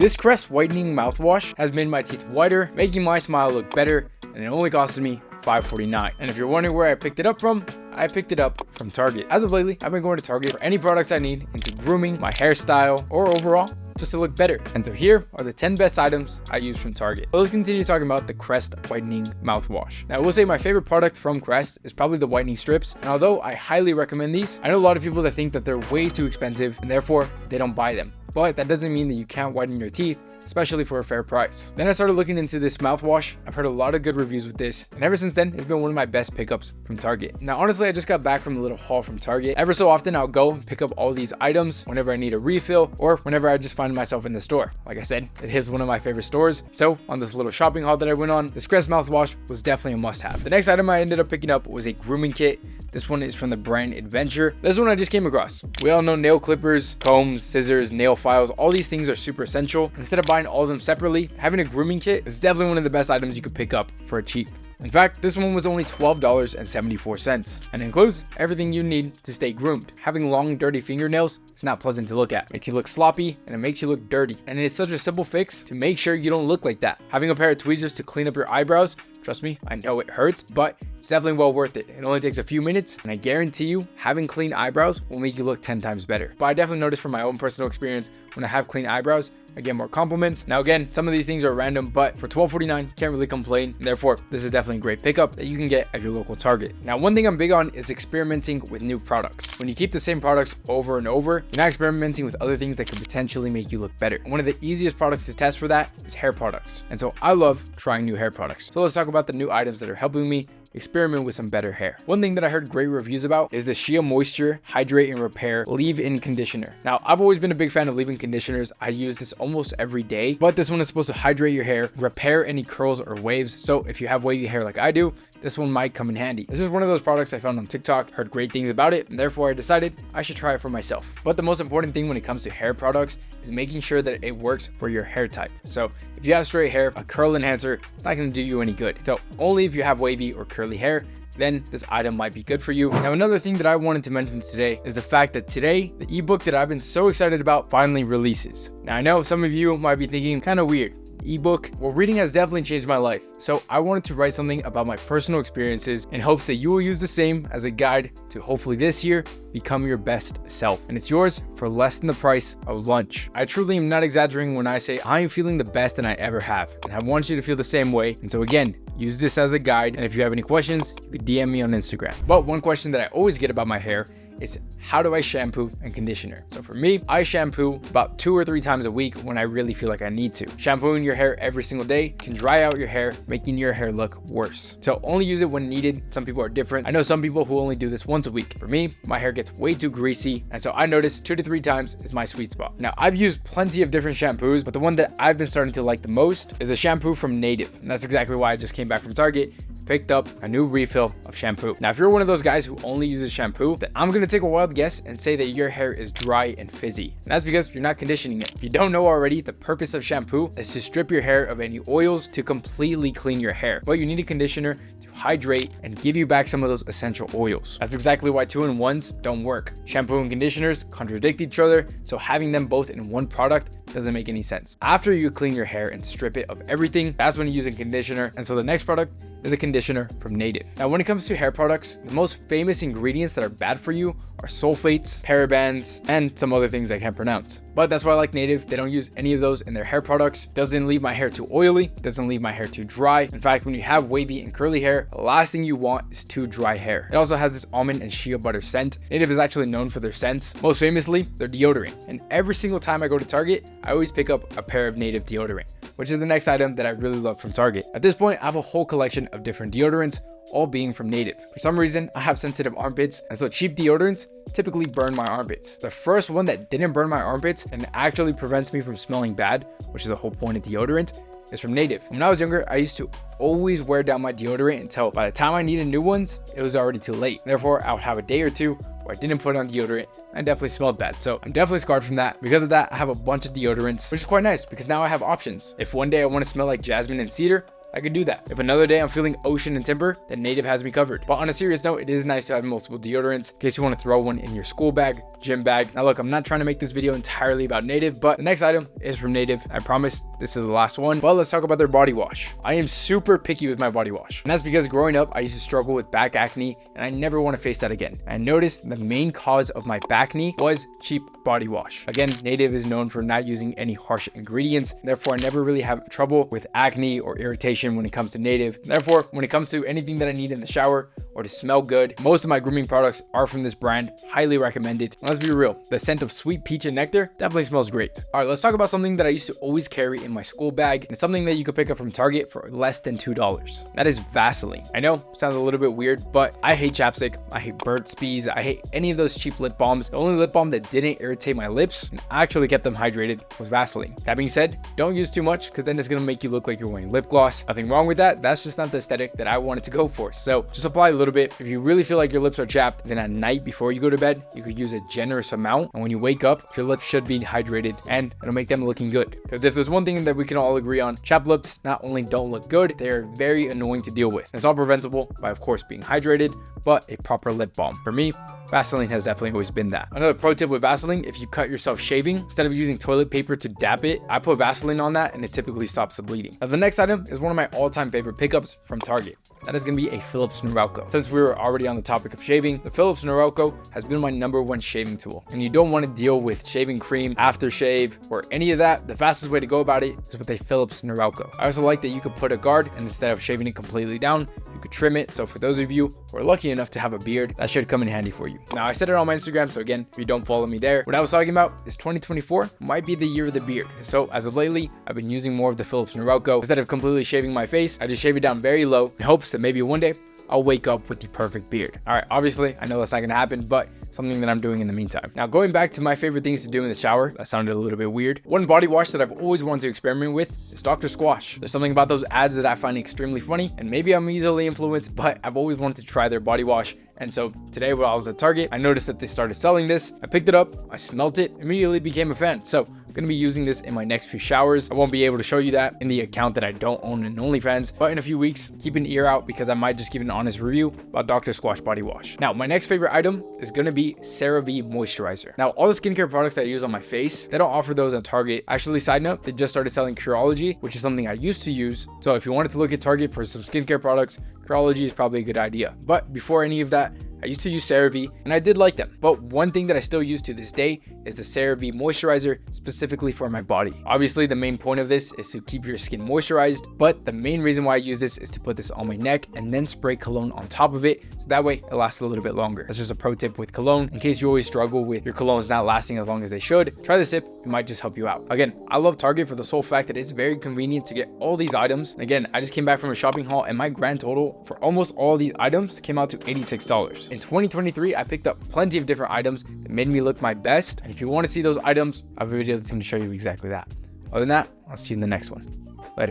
This Crest whitening mouthwash has made my teeth whiter, making my smile look better, and it only costed me $5.49. And if you're wondering where I picked it up from, I picked it up from Target. As of lately, I've been going to Target for any products I need into grooming, my hairstyle, or overall, just to look better. And so here are the 10 best items I use from Target. So let's continue talking about the Crest whitening mouthwash. Now I will say my favorite product from Crest is probably the whitening strips. And although I highly recommend these, I know a lot of people that think that they're way too expensive and therefore they don't buy them. But that doesn't mean that you can't whiten your teeth, especially for a fair price. Then I started looking into this mouthwash. I've heard a lot of good reviews with this, and ever since then, it's been one of my best pickups from Target. Now, honestly, I just got back from a little haul from Target. Ever so often, I'll go and pick up all these items whenever I need a refill or whenever I just find myself in the store. Like I said, it is one of my favorite stores. So on this little shopping haul that I went on, this Crest mouthwash was definitely a must-have. The next item I ended up picking up was a grooming kit. This one is from the brand Adventure. This one I just came across. We all know nail clippers, combs, scissors, nail files, all these things are super essential. Instead of buying all of them separately, having a grooming kit is definitely one of the best items you could pick up for a cheap. In fact, this one was only $12.74 and includes everything you need to stay groomed. Having long, dirty fingernails is not pleasant to look at. It makes you look sloppy and it makes you look dirty. And it's such a simple fix to make sure you don't look like that. Having a pair of tweezers to clean up your eyebrows, trust me, I know it hurts, but it's definitely well worth it. It only takes a few minutes, and I guarantee you, having clean eyebrows will make you look 10 times better. But I definitely noticed from my own personal experience, when I have clean eyebrows, I get more compliments. Now again, some of these things are random, but for $12.49, can't really complain. And therefore, this is definitely a great pickup that you can get at your local Target. Now, one thing I'm big on is experimenting with new products. When you keep the same products over and over, you're not experimenting with other things that could potentially make you look better. And one of the easiest products to test for that is hair products. And so I love trying new hair products. So let's talk about the new items that are helping me experiment with some better hair. One thing that I heard great reviews about is the Shea Moisture Hydrate and Repair Leave-In Conditioner. Now, I've always been a big fan of leave-in conditioners. I use this almost every day, but this one is supposed to hydrate your hair, repair any curls or waves. So if you have wavy hair like I do, this one might come in handy. This is one of those products I found on TikTok, heard great things about it, and therefore I decided I should try it for myself. But the most important thing when it comes to hair products is making sure that it works for your hair type. So if you have straight hair, a curl enhancer, it's not going to do you any good. So only if you have wavy or curly hair, then this item might be good for you. Now, another thing that I wanted to mention today is the fact that today, the ebook that I've been so excited about finally releases. Now, I know some of you might be thinking, kind of weird. Ebook? Well, reading has definitely changed my life. So I wanted to write something about my personal experiences in hopes that you will use the same as a guide to hopefully this year become your best self. And it's yours for less than the price of lunch. I truly am not exaggerating when I say I am feeling the best than I ever have. And I want you to feel the same way. And so again, use this as a guide. And if you have any questions, you could DM me on Instagram. But one question that I always get about my hair is how do I shampoo and conditioner? So for me, I shampoo about 2 or 3 times a week when I really feel like I need to. Shampooing your hair every single day can dry out your hair, making your hair look worse. So only use it when needed. Some people are different. I know some people who only do this once a week. For me, my hair gets way too greasy. And so I notice 2 to 3 times is my sweet spot. Now I've used plenty of different shampoos, but the one that I've been starting to like the most is a shampoo from Native. And that's exactly why I just came back from Target, picked up a new refill of shampoo. Now, if you're one of those guys who only uses shampoo, then I'm gonna take a wild guess and say that your hair is dry and fizzy. And that's because you're not conditioning it. If you don't know already, the purpose of shampoo is to strip your hair of any oils to completely clean your hair. But you need a conditioner to hydrate and give you back some of those essential oils. That's exactly why 2-in-1s don't work. Shampoo and conditioners contradict each other, so having them both in one product doesn't make any sense. After you clean your hair and strip it of everything, that's when you use a conditioner. And so the next product is a conditioner from Native. Now, when it comes to hair products, the most famous ingredients that are bad for you are sulfates, parabens, and some other things I can't pronounce. But that's why I like Native. They don't use any of those in their hair products. Doesn't leave my hair too oily, doesn't leave my hair too dry. In fact, when you have wavy and curly hair, the last thing you want is too dry hair. It also has this almond and shea butter scent. Native is actually known for their scents. Most famously, their deodorant. And every single time I go to Target, I always pick up a pair of Native deodorant, which is the next item that I really love from Target. At this point, I have a whole collection of different deodorants, all being from Native. For some reason, I have sensitive armpits, and so cheap deodorants typically burn my armpits. The first one that didn't burn my armpits and actually prevents me from smelling bad, which is the whole point of deodorant, is from Native. When I was younger, I used to always wear down my deodorant until by the time I needed new ones, it was already too late. Therefore, I would have a day or two where I didn't put on deodorant and definitely smelled bad. So I'm definitely scarred from that. Because of that, I have a bunch of deodorants, which is quite nice because now I have options. If one day I want to smell like jasmine and cedar, I could do that. If another day I'm feeling ocean and timber, then Native has me covered. But on a serious note, it is nice to have multiple deodorants in case you want to throw one in your school bag, gym bag. Now look, I'm not trying to make this video entirely about Native, but the next item is from Native. I promise this is the last one. But let's talk about their body wash. I am super picky with my body wash. And that's because growing up, I used to struggle with back acne and I never want to face that again. I noticed the main cause of my back acne was cheap body wash. Again, Native is known for not using any harsh ingredients. Therefore, I never really have trouble with acne or irritation when it comes to Native. Therefore, when it comes to anything that I need in the shower or to smell good, most of my grooming products are from this brand. Highly recommend it. Let's be real, the scent of sweet peach and nectar definitely smells great. All right, let's talk about something that I used to always carry in my school bag and something that you could pick up from Target for less than $2. That is Vaseline. I know, sounds a little bit weird, but I hate chapstick. I hate Burt's Bees. I hate any of those cheap lip balms. The only lip balm that didn't irritate my lips and actually kept them hydrated was Vaseline. That being said, don't use too much because then it's gonna make you look like you're wearing lip gloss. Nothing wrong with that. That's just not the aesthetic that I wanted to go for. So just apply a little bit. If you really feel like your lips are chapped, then at night before you go to bed, you could use a generous amount. And when you wake up, your lips should be hydrated and it'll make them looking good. Because if there's one thing that we can all agree on, chapped lips not only don't look good, they're very annoying to deal with. And it's all preventable by, of course, being hydrated, but a proper lip balm. For me, Vaseline has definitely always been that. Another pro tip with Vaseline, if you cut yourself shaving, instead of using toilet paper to dab it, I put Vaseline on that and it typically stops the bleeding. Now, the next item is one of my all-time favorite pickups from Target. That is going to be a Philips Norelco. Since we were already on the topic of shaving, the Philips Norelco has been my #1 shaving tool. And you don't want to deal with shaving cream, aftershave, or any of that. The fastest way to go about it is with a Philips Norelco. I also like that you could put a guard and instead of shaving it completely down, you could trim it. So for those of you who are lucky enough to have a beard, that should come in handy for you. Now, I said it on my Instagram, so again, if you don't follow me there, what I was talking about is 2024 might be the year of the beard. So as of lately, I've been using more of the Philips Norelco. Instead of completely shaving my face, I just shave it down very low in hopes that maybe one day I'll wake up with the perfect beard. All right, obviously, I know that's not gonna happen, but something that I'm doing in the meantime. Now, going back to my favorite things to do in the shower, that sounded a little bit weird. One body wash that I've always wanted to experiment with is Dr. Squash. There's something about those ads that I find extremely funny, and maybe I'm easily influenced, but I've always wanted to try their body wash. And so today while I was at Target, I noticed that they started selling this. I picked it up, I smelt it, immediately became a fan. So I'm going to be using this in my next few showers. I won't be able to show you that in the account that I don't own in OnlyFans, but in a few weeks, keep an ear out because I might just give an honest review about Dr. Squash body wash. Now, my next favorite item is going to be CeraVe moisturizer. Now, all the skincare products that I use on my face, they don't offer those at Target. Actually, side note, they just started selling Curology, which is something I used to use. So if you wanted to look at Target for some skincare products, Curology is probably a good idea. But before any of that, I used to use CeraVe and I did like them. But one thing that I still use to this day is the CeraVe moisturizer specifically for my body. Obviously, the main point of this is to keep your skin moisturized, but the main reason why I use this is to put this on my neck and then spray cologne on top of it. So that way it lasts a little bit longer. That's just a pro tip with cologne. In case you always struggle with your colognes not lasting as long as they should, try this tip. It might just help you out. Again, I love Target for the sole fact that it's very convenient to get all these items. Again, I just came back from a shopping haul and my grand total for almost all these items came out to $86. In 2023, I picked up plenty of different items that made me look my best. And if you want to see those items, I have a video that's going to show you exactly that. Other than that, I'll see you in the next one. Later.